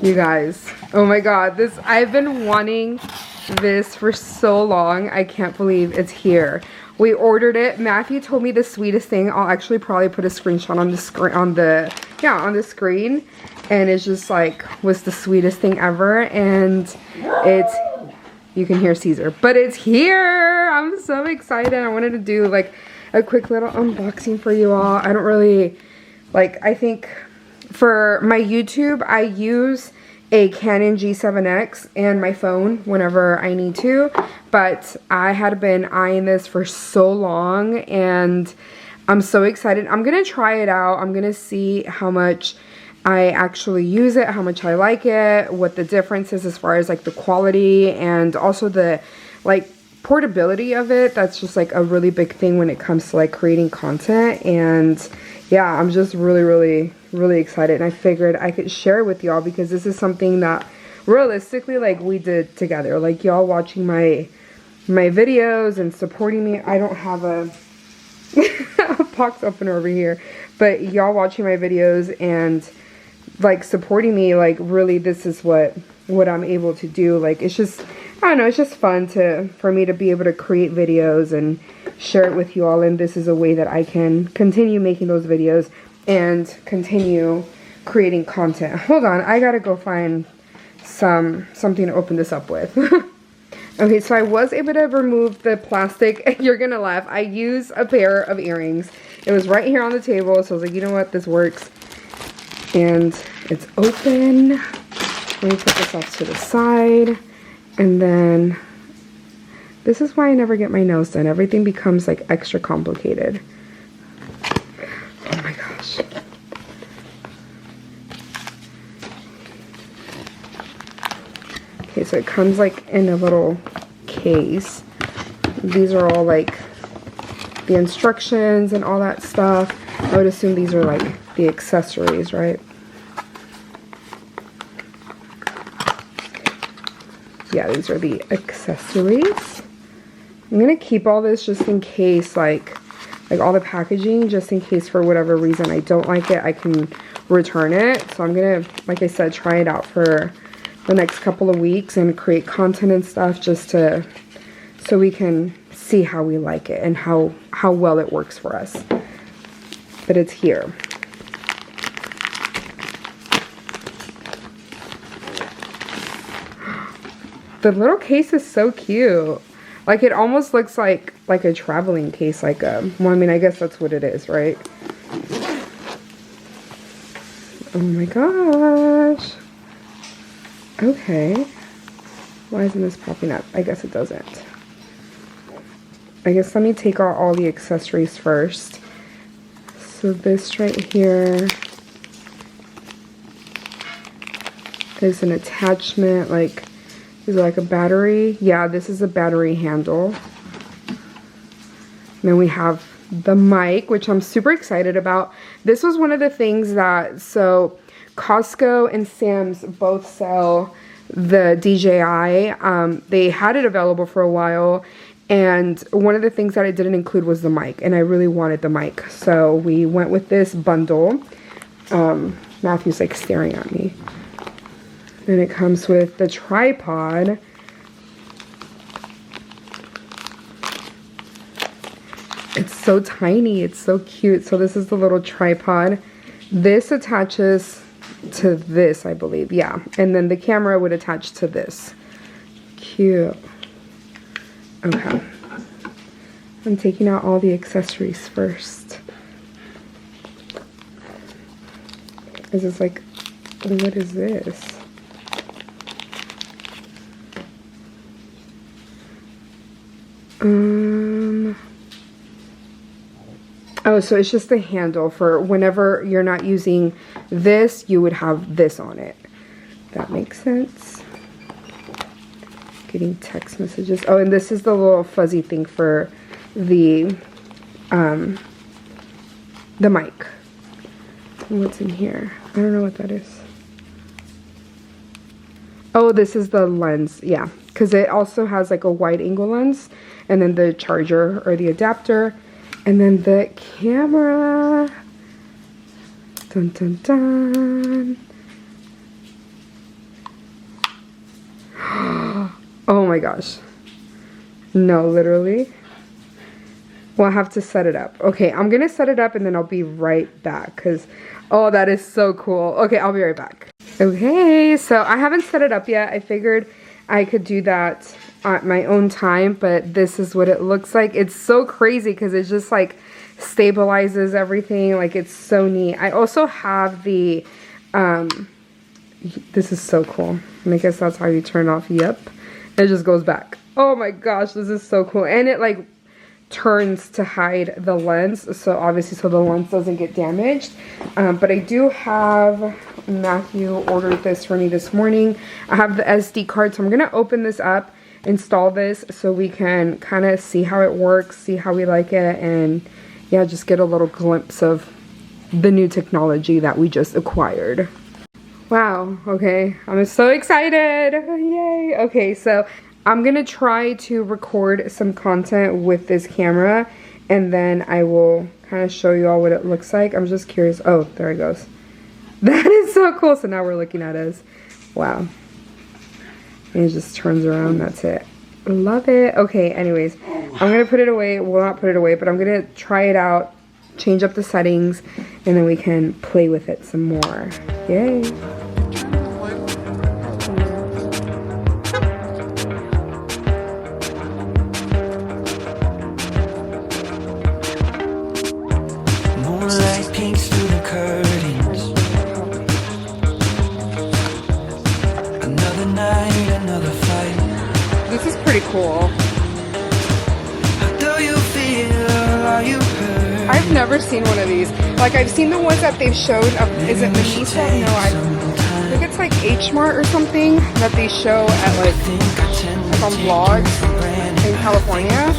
You guys, oh my god, this, I've been wanting this for so long. I can't believe it's here. We ordered it. Matthew told me the sweetest thing. I'll actually probably put a screenshot on the screen, on the screen, and it's just like was the sweetest thing ever. And it's, you can hear Caesar, but it's here. I'm so excited. I wanted to do like a quick little unboxing for you all. I don't really like, I think for my YouTube, I use a Canon G7X and my phone whenever I need to, but I had been eyeing this for so long and I'm so excited. I'm gonna try it out. I'm gonna see how much I actually use it, how much I like it, what the difference is as far as like the quality and also the like portability of it. That's just like a really big thing when it comes to like creating content. And yeah, I'm just really excited, and I figured I could share it with y'all because this is something that realistically like we did together, like y'all watching my videos and supporting me. I don't have a box opener over here, but y'all watching my videos and like supporting me, like really this is what I'm able to do. Like it's just, I don't know, it's just fun for me to be able to create videos and share it with you all, and this is a way that I can continue making those videos and continue creating content. Hold on, I gotta go find something to open this up with. Okay, so I was able to remove the plastic. You're gonna laugh. I used a pair of earrings. It was right here on the table, so I was like, you know what, this works. And it's open. Let me put this off to the side. And then, this is why I never get my nails done. Everything becomes like extra complicated. Oh my gosh. Okay, so it comes like in a little case. These are all like the instructions and all that stuff. I would assume these are like the accessories, right? Yeah, these are the accessories. I'm gonna keep all this just in case, like all the packaging, just in case for whatever reason I don't like it, I can return it. So I'm gonna, like I said, try it out for the next couple of weeks and create content and stuff just so we can see how we like it and how well it works for us. But it's here. The little case is so cute. Like it almost looks like a traveling case, like a, well, I mean, I guess that's what it is, right? Oh my gosh. Okay. Why isn't this popping up? I guess it doesn't. I guess let me take out all the accessories first. So this right here is an attachment, like, is it like a battery? Yeah, this is a battery handle. And then we have the mic, which I'm super excited about. This was one of the things that, so Costco and Sam's both sell the DJI. They had it available for a while, and one of the things that I didn't include was the mic, and I really wanted the mic. So we went with this bundle. Matthew's like staring at me. Then it comes with the tripod. It's so tiny, it's so cute. So this is the little tripod. This attaches to this, I believe, yeah. And then the camera would attach to this. Cute. Okay. I'm taking out all the accessories first. Is this like, what is this? Oh, so it's just a handle for whenever you're not using this, you would have this on it. That makes sense. Getting text messages. Oh, and this is the little fuzzy thing for the mic. And what's in here? I don't know what that is. Oh, this is the lens, yeah. Because it also has like a wide angle lens. And then the charger or the adapter. And then the camera. Dun dun dun. Oh my gosh. No, literally. Well, I have to set it up. Okay, I'm gonna set it up and then I'll be right back because, oh, that is so cool. Okay, I'll be right back. Okay, so I haven't set it up yet. I figured I could do that at my own time, but this is what it looks like. It's so crazy because it just like stabilizes everything. Like, it's so neat. I also have the, this is so cool. And I guess that's how you turn off. Yep. It just goes back. Oh my gosh, this is so cool. And it like turns to hide the lens, so obviously so the lens doesn't get damaged. But I do have, Matthew ordered this for me this morning. I have the SD card, so I'm gonna open this up, install this so we can kind of see how it works, see how we like it, and yeah, just get a little glimpse of the new technology that we just acquired. Wow, okay, I'm so excited. Yay. Okay, so I'm gonna try to record some content with this camera and then I will kind of show you all what it looks like. I'm just curious. Oh, there it goes. That is so cool. So now we're looking at us. Wow. And it just turns around. That's it. Love it. Okay, anyways, I'm gonna put it away. Well, not put it away, but I'm gonna try it out, change up the settings, and then we can play with it some more. Yay. This is pretty cool. I've never seen one of these. Like, I've seen the ones that they've showed of, is it Manisa? No, I think it's like H Mart or something that they show at like on vlogs in California.